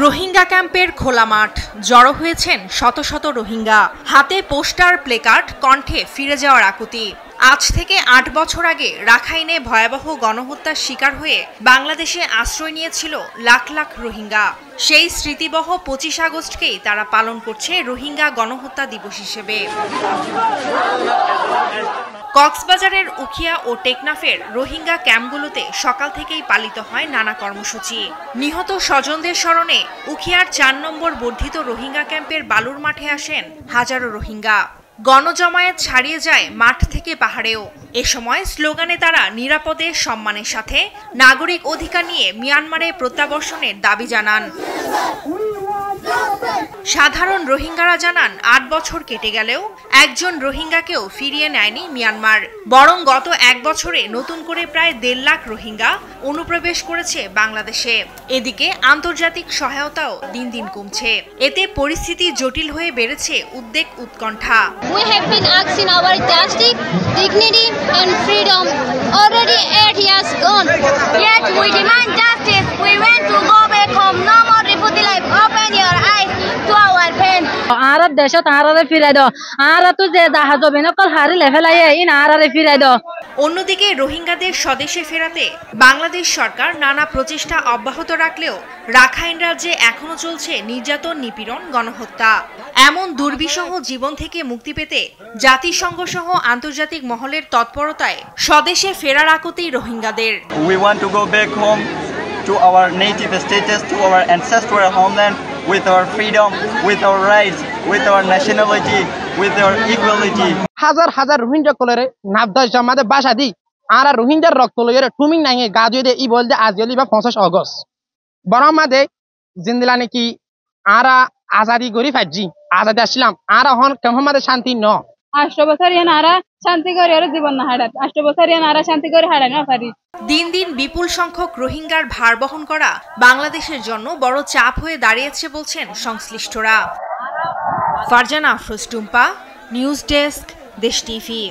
রোহিঙ্গা ক্যাম্পের খোলা মাঠ, জড়ো হয়েছেন শত শত রোহিঙ্গা, হাতে পোস্টার, প্লেকার্ড, কণ্ঠে ফিরে যাওয়ার আকুতি। আজ থেকে ৮ বছর আগে রাখাইনে ভয়াবহ গণহত্যার শিকার হয়ে বাংলাদেশে আশ্রয় নিয়েছিল লাখ লাখ রোহিঙ্গা। সেই স্মৃতিবহ ২৫ আগস্টকেই তারা পালন করছে রোহিঙ্গা গণহত্যা দিবস হিসেবে। কক্সবাজারের উখিয়া ও টেকনাফের রোহিঙ্গা ক্যাম্পগুলোতে সকাল থেকেই পালিত হয় নানা কর্মসূচি। নিহত স্বজনদের স্মরণে উখিয়ার ৪ নম্বর বর্ধিত রোহিঙ্গা ক্যাম্পের বালুর মাঠে আসেন হাজারো রোহিঙ্গা। গণজমায়েত ছাড়িয়ে যায় মাঠ থেকে পাহাড়েও। এ সময় স্লোগানে তারা নিরাপদে সম্মানের সাথে নাগরিক অধিকার নিয়ে মিয়ানমারে প্রত্যাবর্তনের দাবি জানান। সাধারণ রোহিঙ্গারা জানান ৮ বছর কেটে গেলেও একজন রোহিঙ্গাকেও ফিরিয়ে নেয়নি মিয়ানমার, বরং গত ১ বছরে নতুন করে প্রায় ১.৫ লাখ রোহিঙ্গা অনুপ্রবেশ করেছে বাংলাদেশে। এদিকে আন্তর্জাতিক সহায়তাও দিন দিন কমছে। এতে পরিস্থিতি জটিল হয়ে বেড়েছে উদ্বেগ, উৎকণ্ঠা। We have been asking our justice, dignity and freedom. Already 8 years gone. Yet we demand justice. We want to go back home. No more refugee life. Open your eyes to our pain. আরব দেশত আরারে ফিরাই দাও, আর তো যে জাহাজ হবে না call হারিলে ফেলাই in আরারে ফিরাই দাও। অন্যদিকে রোহিঙ্গাদের স্বদেশে ফেরাতে বাংলাদেশ সরকার নানা প্রচেষ্টা অব্যাহত রাখলেও রাখাইন রাজ্যে এখনো চলছে নির্যাতন, নিপীড়ন, গণহত্যা। এমন দুর্বিষহ জীবন থেকে মুক্তি পেতে জাতিসংঘ সহ আন্তর্জাতিক মহলের তৎপরতায় স্বদেশে ফেরার আকুতি রোহিঙ্গাদের। We want to go back home to our native status, to our ancestral homeland with our freedom, with our rights, with our nationality, with our equality. হাজার হাজার রোহিঙ্গা কলরে নাবদাস জমাতে বাসা দি আর রোহিঙ্গার রক্ত লইরে টুমিং নাই গাজুয়ে দে ই বল যে আজলি বা ৫০ আগস্ট বরং মাদে জিন্দিলা নাকি আরা আজাদি গরি ফাজি আজাদি আসলাম আর হন কেমন মাদে শান্তি ন ৮ বছর ইয়ান আরা শান্তি করে আর জীবন না হারাত ৮ বছর ইয়ান আরা শান্তি করে হারায় না পারি। দিন দিন বিপুল সংখ্যক রোহিঙ্গার ভার বহন করা বাংলাদেশের জন্য বড় চাপ হয়ে দাঁড়িয়েছে বলছেন সংশ্লিষ্টরা। ফারজানা আফরোজ টুম্পা, নিউজ ডেস্ক, দেশ টিভি।